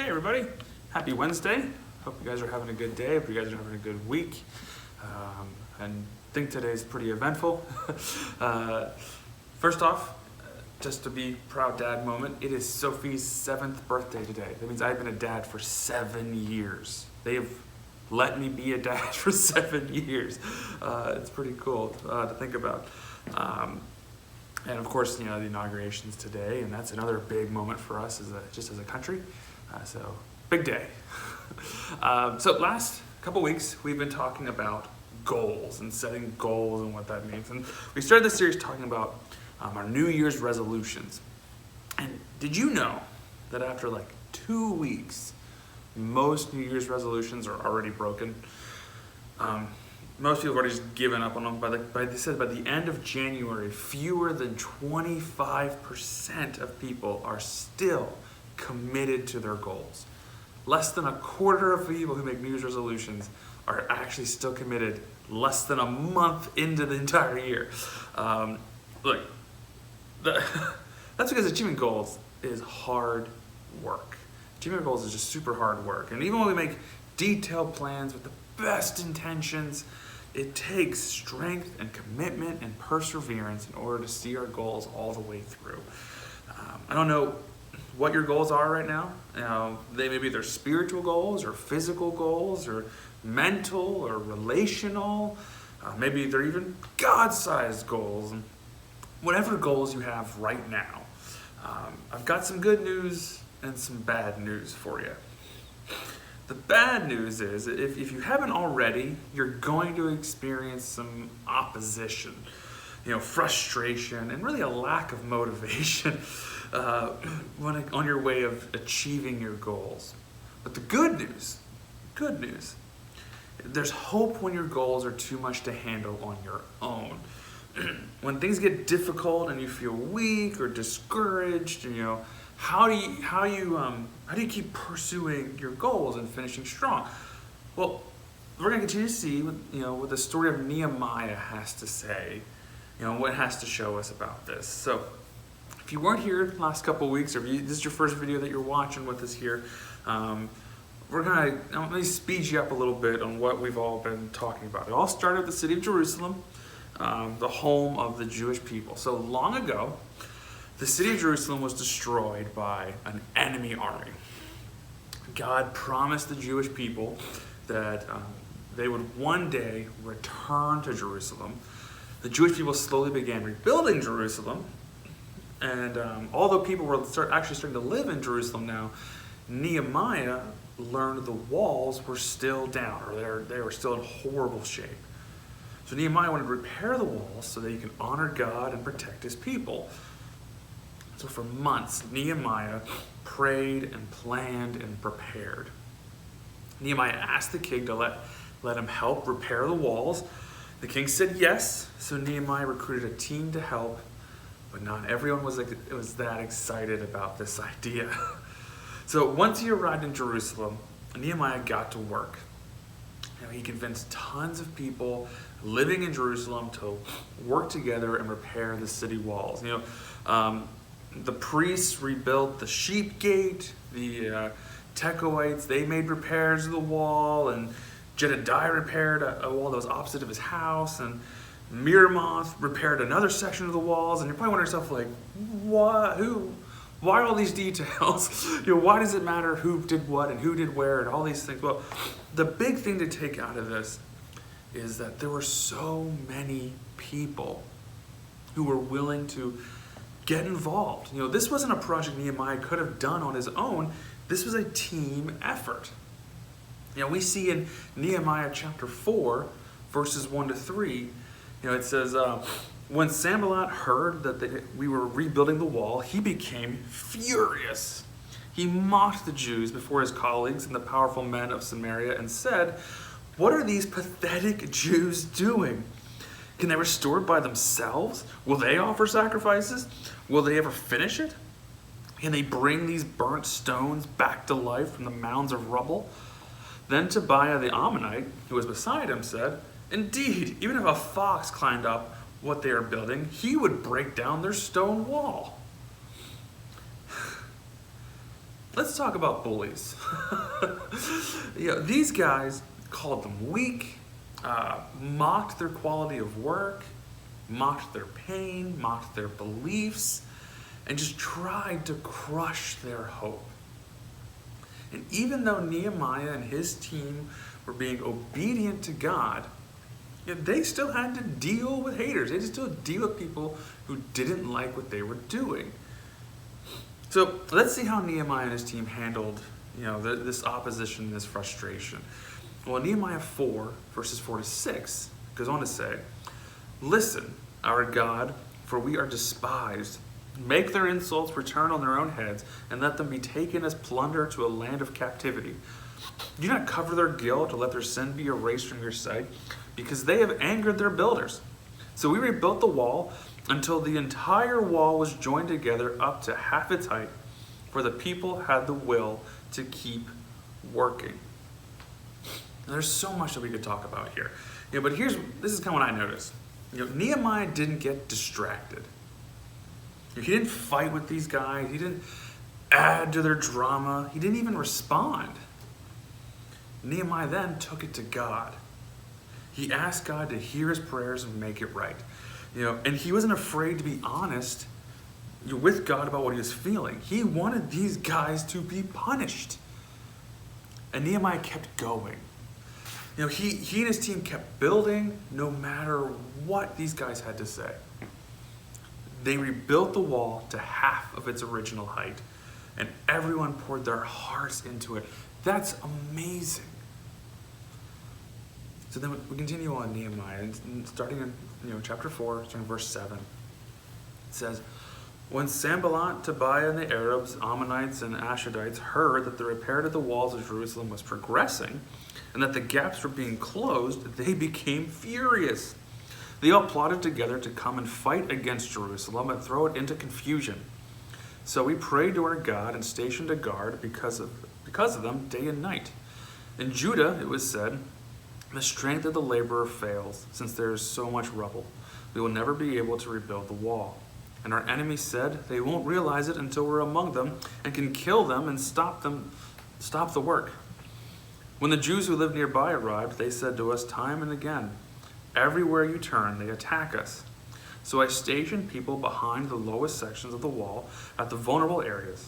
Hey everybody, happy Wednesday. Hope you guys are having a good day. Hope you guys are having a good week. And I think today's pretty eventful. First off, just to be proud dad moment, it is Sophie's 7th birthday today. That means I've been a dad for 7 years. They've let me be a dad for 7 years. It's pretty cool to think about. And of course, the inauguration's today, and that's another big moment for us as a country. So big day. So last couple weeks, we've been talking about goals and setting goals and what that means. And we started this series talking about our New Year's resolutions. And did you know that after like 2 weeks, most New Year's resolutions are already broken? Most people have already just given up on them. They said by the end of January, fewer than 25% of people are still committed to their goals. Less than a quarter of people who make New Year's resolutions are actually still committed less than a month into the entire year. That's because achieving goals is hard work. Achieving goals is just super hard work. And even when we make detailed plans with the best intentions, it takes strength and commitment and perseverance in order to see our goals all the way through. I don't know what your goals are right now. They're spiritual goals or physical goals or mental or relational. Maybe they're even God-sized goals. And whatever goals you have right now, I've got some good news and some bad news for you. The bad news is, if you haven't already, you're going to experience some opposition, frustration, and really a lack of motivation on your way of achieving your goals. But the good news, there's hope when your goals are too much to handle on your own. When things get difficult and you feel weak or discouraged, how do you keep pursuing your goals and finishing strong? Well, we're going to continue to see what the story of Nehemiah has to say, what it has to show us about this. So if you weren't here the last couple of weeks, or if this is your first video that you're watching with us here, let me speed you up a little bit on what we've all been talking about. It all started with the city of Jerusalem, the home of the Jewish people. So long ago, the city of Jerusalem was destroyed by an enemy army. God promised the Jewish people that they would one day return to Jerusalem. The Jewish people slowly began rebuilding Jerusalem. And although people were actually starting to live in Jerusalem now, Nehemiah learned the walls were still down, or they were still in horrible shape. So Nehemiah wanted to repair the walls so that he could honor God and protect his people. So for months, Nehemiah prayed and planned and prepared. Nehemiah asked the king to let him help repair the walls. The king said yes, so Nehemiah recruited a team to help, but not everyone was that excited about this idea. So once he arrived in Jerusalem, Nehemiah got to work. He convinced tons of people living in Jerusalem to work together and repair the city walls. The priests rebuilt the sheep gate, the Tekoites, they made repairs to the wall, and Jedediah repaired a wall that was opposite of his house, and Meremoth repaired another section of the walls. And you're probably wondering yourself, like, what? Who? Why all these details? Why does it matter who did what and who did where and all these things? Well, the big thing to take out of this is that there were so many people who were willing to get involved. This wasn't a project Nehemiah could have done on his own. This was a team effort. We see in Nehemiah chapter 4, verses 1-3, it says, when Sanballat heard that we were rebuilding the wall, he became furious. He mocked the Jews before his colleagues and the powerful men of Samaria and said, "What are these pathetic Jews doing? Can they restore it by themselves? Will they offer sacrifices? Will they ever finish it? Can they bring these burnt stones back to life from the mounds of rubble?" Then Tobiah the Ammonite, who was beside him, said, "Indeed, even if a fox climbed up what they are building, he would break down their stone wall." let's talk about bullies. These guys called them weak, mocked their quality of work, mocked their pain, mocked their beliefs, and just tried to crush their hope. And even though Nehemiah and his team were being obedient to God, they still had to deal with haters. They had to still deal with people who didn't like what they were doing. So let's see how Nehemiah and his team handled, this opposition, this frustration. Well, Nehemiah 4, verses 4 to 6 goes on to say, "Listen, our God, for we are despised. Make their insults return on their own heads, and let them be taken as plunder to a land of captivity. Do not cover their guilt or let their sin be erased from your sight, because they have angered their builders. So we rebuilt the wall until the entire wall was joined together up to half its height, for the people had the will to keep working." And there's so much that we could talk about here. But this is kind of what I noticed. Nehemiah didn't get distracted. He didn't fight with these guys. He didn't add to their drama. He didn't even respond. Nehemiah then took it to God. He asked God to hear his prayers and make it right. And he wasn't afraid to be honest with God about what he was feeling. He wanted these guys to be punished. And Nehemiah kept going. He and his team kept building no matter what these guys had to say. They rebuilt the wall to half of its original height, and everyone poured their hearts into it. That's amazing. So then we continue on Nehemiah, and starting in chapter 4, starting verse 7. It says, "When Sanballat, Tobiah, and the Arabs, Ammonites, and Ashdodites heard that the repair to the walls of Jerusalem was progressing, and that the gaps were being closed, they became furious. They all plotted together to come and fight against Jerusalem and throw it into confusion. So we prayed to our God and stationed a guard because of them day and night. In Judah, it was said, 'The strength of the laborer fails, since there is so much rubble. We will never be able to rebuild the wall.' And our enemies said, 'They won't realize it until we're among them and can kill them and stop the work.' When the Jews who lived nearby arrived, they said to us time and again, 'Everywhere you turn, they attack us.' So I stationed people behind the lowest sections of the wall at the vulnerable areas.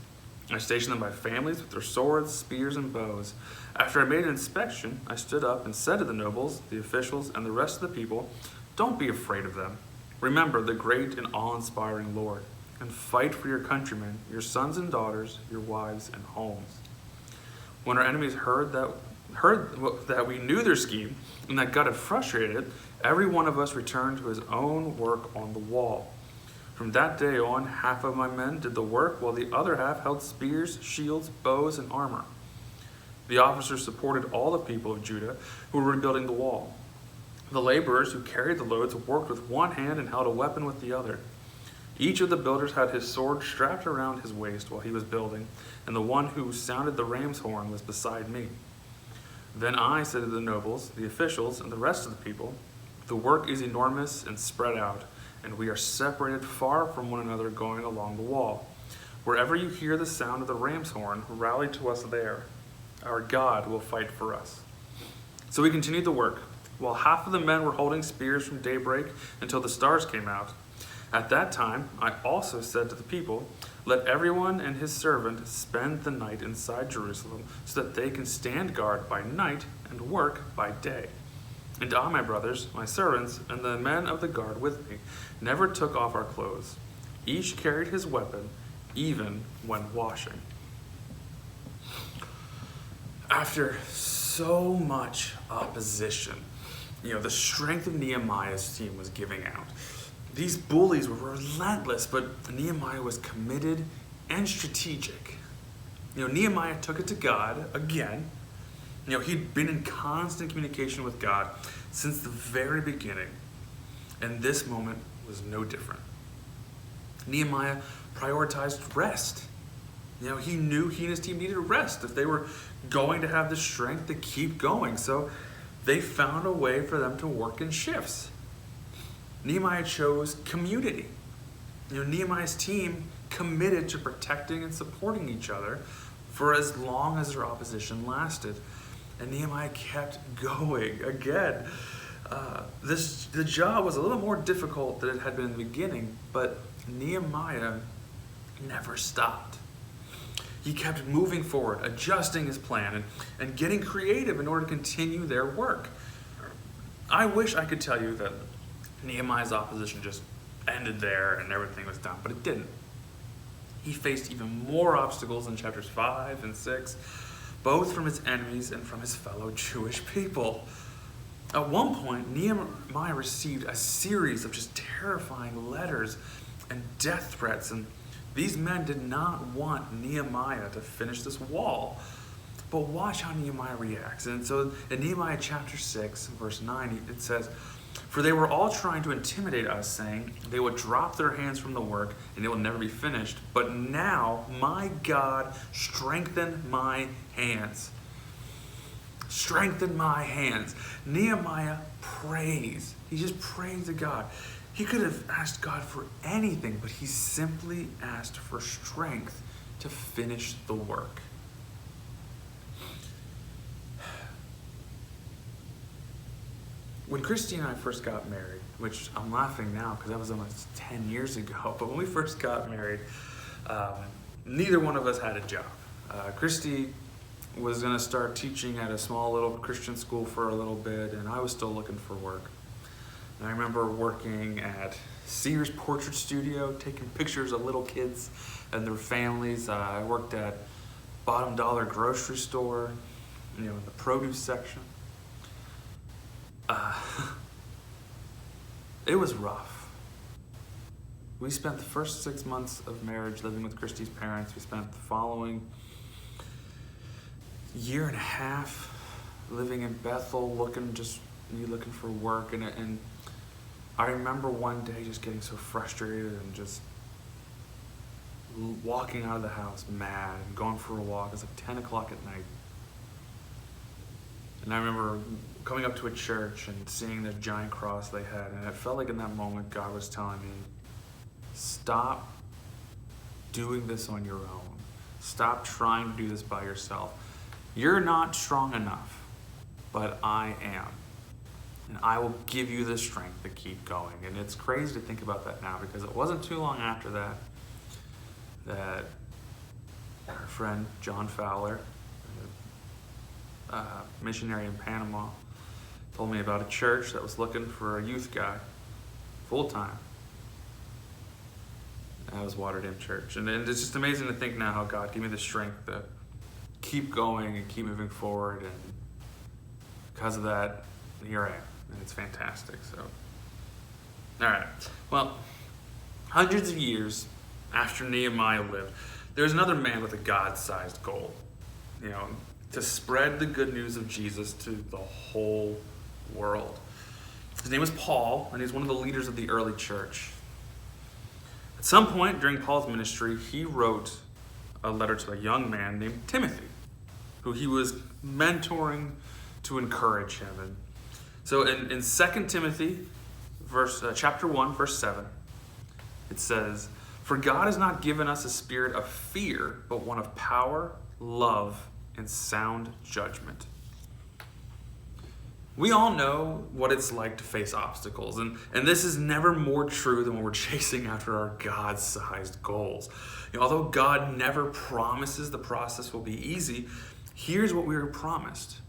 I stationed them by families with their swords, spears, and bows. After I made an inspection, I stood up and said to the nobles, the officials, and the rest of the people, 'Don't be afraid of them. Remember the great and awe-inspiring Lord, and fight for your countrymen, your sons and daughters, your wives and homes.' When our enemies heard that we knew their scheme and that God had frustrated it, every one of us returned to his own work on the wall. From that day on, half of my men did the work, while the other half held spears, shields, bows, and armor. The officers supported all the people of Judah who were rebuilding the wall. The laborers who carried the loads worked with one hand and held a weapon with the other. Each of the builders had his sword strapped around his waist while he was building, and the one who sounded the ram's horn was beside me. Then I said to the nobles, the officials, and the rest of the people, 'The work is enormous and spread out, and we are separated far from one another going along the wall. Wherever you hear the sound of the ram's horn, rally to us there. Our God will fight for us.' So we continued the work, while half of the men were holding spears from daybreak until the stars came out. At that time, I also said to the people, 'Let everyone and his servant spend the night inside Jerusalem, so that they can stand guard by night and work by day.' And I, my brothers, my servants, and the men of the guard with me, never took off our clothes. Each carried his weapon, even when washing." After so much opposition, the strength of Nehemiah's team was giving out. These bullies were relentless, but Nehemiah was committed and strategic. Nehemiah took it to God again. He'd been in constant communication with God since the very beginning, and this moment was no different. Nehemiah prioritized rest. He knew he and his team needed rest if they were going to have the strength to keep going, so they found a way for them to work in shifts. Nehemiah chose community. Nehemiah's team committed to protecting and supporting each other for as long as their opposition lasted. And Nehemiah kept going. Again, the job was a little more difficult than it had been in the beginning, but Nehemiah never stopped. He kept moving forward, adjusting his plan, and getting creative in order to continue their work. I wish I could tell you that Nehemiah's opposition just ended there and everything was done, but it didn't. He faced even more obstacles in chapters 5 and 6, both from his enemies and from his fellow Jewish people. At one point, Nehemiah received a series of just terrifying letters and death threats, and these men did not want Nehemiah to finish this wall. But watch how Nehemiah reacts. And so in Nehemiah chapter 6, verse 9, it says, "For they were all trying to intimidate us, saying they would drop their hands from the work and it will never be finished. But now, my God, strengthen my hands." Strengthen my hands. Nehemiah prays. He just prays to God. He could have asked God for anything, but he simply asked for strength to finish the work. When Christy and I first got married, which I'm laughing now because that was almost 10 years ago, but when we first got married, neither one of us had a job. Christy was going to start teaching at a small little Christian school for a little bit, and I was still looking for work. And I remember working at Sears Portrait Studio, taking pictures of little kids and their families. I worked at Bottom Dollar Grocery Store, in the produce section. It was rough. We spent the first 6 months of marriage living with Christy's parents. We spent the following year and a half living in Bethel, looking for work, and I remember one day just getting so frustrated and just walking out of the house mad and going for a walk. It was like 10 o'clock at night. And I remember coming up to a church and seeing the giant cross they had, and it felt like in that moment God was telling me, stop doing this on your own. Stop trying to do this by yourself. You're not strong enough, but I am. And I will give you the strength to keep going. And it's crazy to think about that now, because it wasn't too long after that our friend John Fowler, missionary in Panama, told me about a church that was looking for a youth guy, full-time. That was Waterdam Church. And it's just amazing to think now how God gave me the strength to keep going and keep moving forward. And because of that, here I am. And it's fantastic. So, all right. Well, hundreds of years after Nehemiah lived, there's another man with a God-sized goal, to spread the good news of Jesus to the whole world. His name was Paul, and he's one of the leaders of the early church. At some point during Paul's ministry, he wrote a letter to a young man named Timothy, who he was mentoring to encourage him. And so in 2 Timothy, chapter 1, verse 7, it says, "For God has not given us a spirit of fear, but one of power, love, and sound judgment." We all know what it's like to face obstacles, and this is never more true than when we're chasing after our God-sized goals. Although God never promises the process will be easy, here's what we were promised.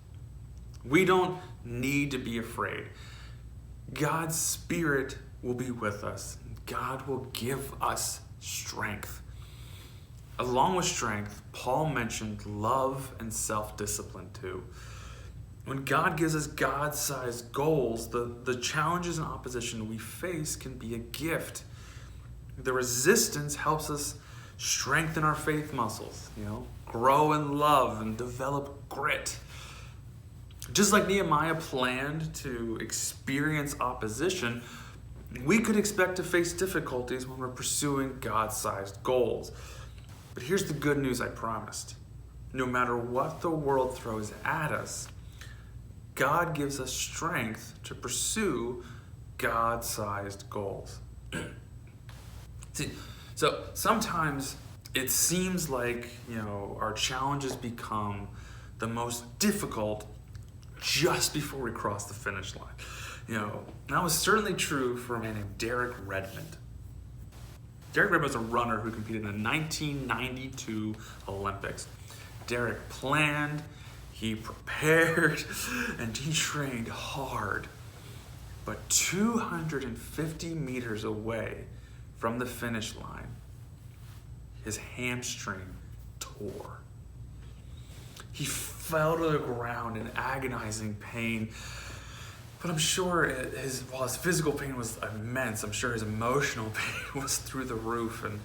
We don't need to be afraid. God's Spirit will be with us. God will give us strength. Along with strength, Paul mentioned love and self-discipline too. When God gives us God-sized goals, the challenges and opposition we face can be a gift. The resistance helps us strengthen our faith muscles, grow in love and develop grit. Just like Nehemiah planned to experience opposition, we could expect to face difficulties when we're pursuing God-sized goals. But here's the good news I promised. No matter what the world throws at us, God gives us strength to pursue God-sized goals. See, so sometimes it seems like, our challenges become the most difficult just before we cross the finish line. That was certainly true for a man named Derek Redmond. Derek Redmond was a runner who competed in the 1992 Olympics. Derek planned, he prepared, and he trained hard. But 250 meters away from the finish line, his hamstring tore. He fell to the ground in agonizing pain. But I'm sure while his physical pain was immense, I'm sure his emotional pain was through the roof, and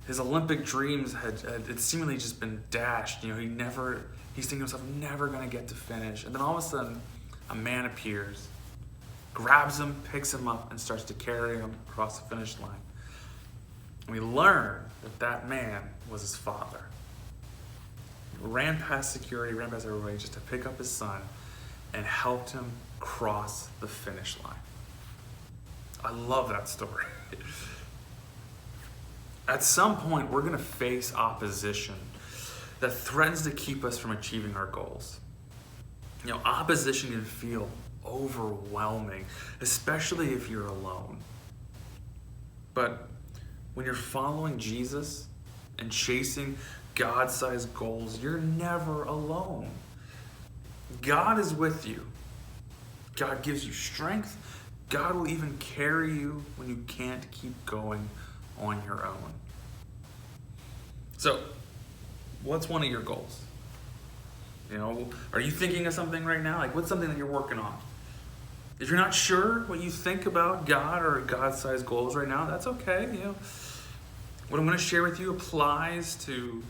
his Olympic dreams had seemingly just been dashed. He's thinking to himself, never gonna get to finish. And then all of a sudden, a man appears, grabs him, picks him up, and starts to carry him across the finish line. And we learn that man was his father. He ran past security, ran past everybody just to pick up his son and helped him cross the finish line. I love that story. At some point, we're gonna face opposition that threatens to keep us from achieving our goals. Opposition can feel overwhelming, especially if you're alone. But when you're following Jesus and chasing God-sized goals, you're never alone. God is with you. God gives you strength. God will even carry you when you can't keep going on your own. So, what's one of your goals? Are you thinking of something right now? What's something that you're working on? If you're not sure what you think about God or God-sized goals right now, that's okay. What I'm going to share with you applies to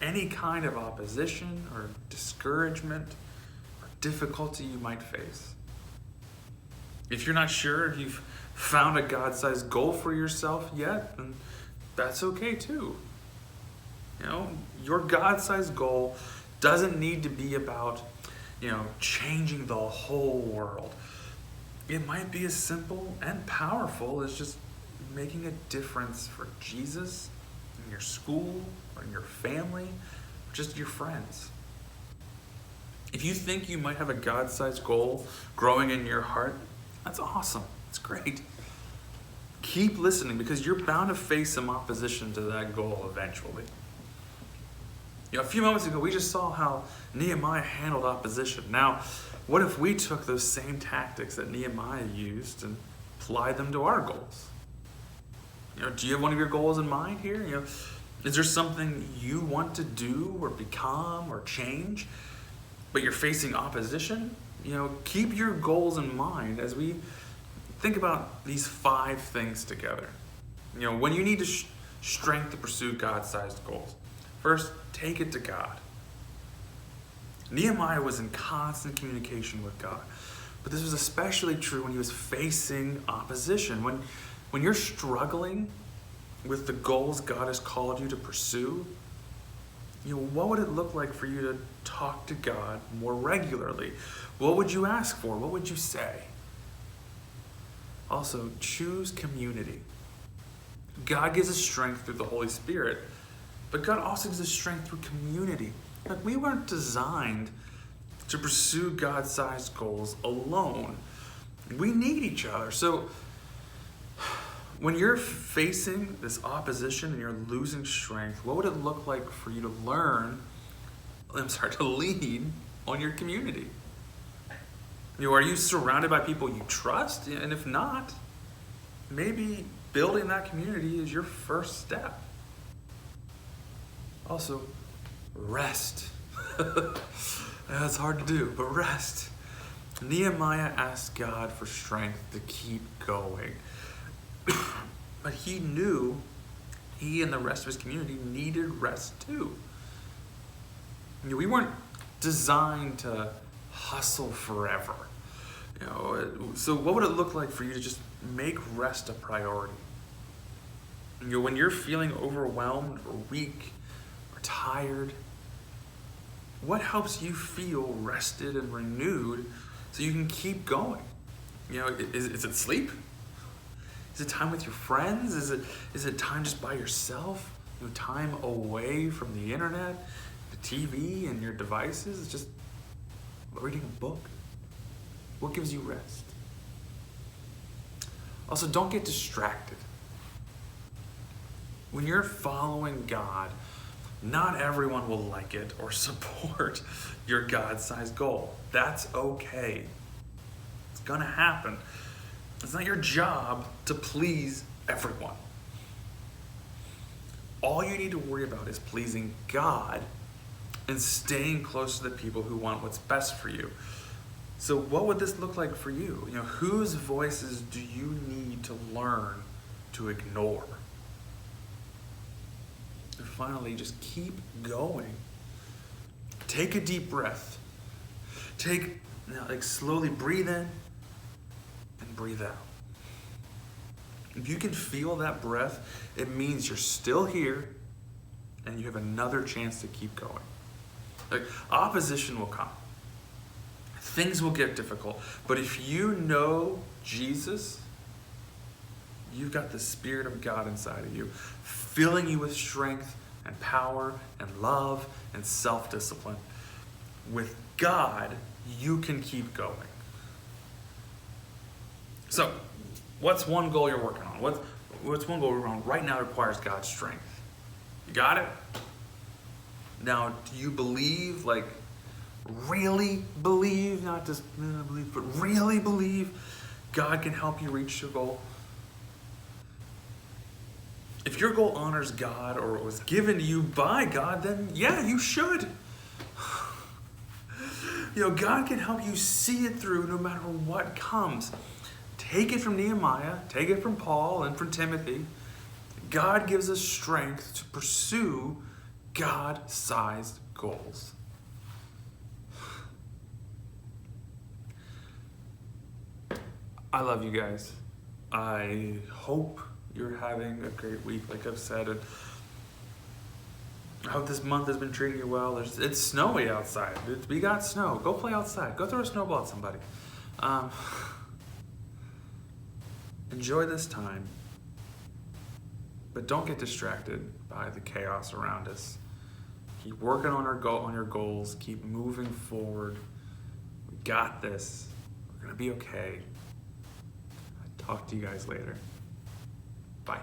any kind of opposition or discouragement or difficulty you might face. If you're not sure if you've found a God-sized goal for yourself yet, then that's okay too. Your God-sized goal doesn't need to be about, changing the whole world. It might be as simple and powerful as just making a difference for Jesus in your school or in your family, or just your friends. If you think you might have a God-sized goal growing in your heart, that's awesome. It's great. Keep listening, because you're bound to face some opposition to that goal eventually. A few moments ago, we just saw how Nehemiah handled opposition. Now, what if we took those same tactics that Nehemiah used and applied them to our goals? Do you have one of your goals in mind here? Is there something you want to do or become or change, but you're facing opposition? Keep your goals in mind as we think about these 5 things together. When you need strength to pursue God-sized goals, first, take it to God. Nehemiah was in constant communication with God, but this was especially true when he was facing opposition. When you're struggling with the goals God has called you to pursue, what would it look like for you to talk to God more regularly? What would you ask for? What would you say? Also, choose community. God gives us strength through the Holy Spirit, but God also gives us strength through community. We weren't designed to pursue God-sized goals alone. We need each other. So when you're facing this opposition and you're losing strength, what would it look like for you to lead on your community? Are you surrounded by people you trust? And if not, maybe building that community is your first step. Also, rest. That's hard to do, but rest. Nehemiah asked God for strength to keep going. But he knew he and the rest of his community needed rest too. We weren't designed to hustle forever. So what would it look like for you to just make rest a priority? When you're feeling overwhelmed or weak or tired, what helps you feel rested and renewed so you can keep going? Is it sleep? Is it time with your friends? Is it time just by yourself? time away from the internet, the TV, and your devices, just reading a book. What gives you rest? Also, don't get distracted. When you're following God, not everyone will like it or support your God-sized goal. That's okay. It's gonna happen. It's not your job to please everyone. All you need to worry about is pleasing God and staying close to the people who want what's best for you. So what would this look like for you? Whose voices do you need to learn to ignore? And finally, just keep going. Take a deep breath. Slowly breathe in and breathe out. If you can feel that breath, it means you're still here and you have another chance to keep going. Opposition will come. Things will get difficult. But if you know Jesus, you've got the Spirit of God inside of you, filling you with strength and power and love and self-discipline. With God, you can keep going. So, what's one goal you're working on? What's one goal you're working on right now requires God's strength? You got it? Now, do you believe, really believe, not just believe, but really believe God can help you reach your goal? If your goal honors God or was given to you by God, then yeah, you should. God can help you see it through no matter what comes. Take it from Nehemiah, take it from Paul and from Timothy. God gives us strength to pursue God-sized goals. I love you guys. I hope you're having a great week, like I've said. And I hope this month has been treating you well. It's snowy outside. We got snow. Go play outside. Go throw a snowball at somebody. Enjoy this time, but don't get distracted by the chaos around us. Keep working on your goals. Keep moving forward. We got this. We're gonna be okay. Talk to you guys later. Bye.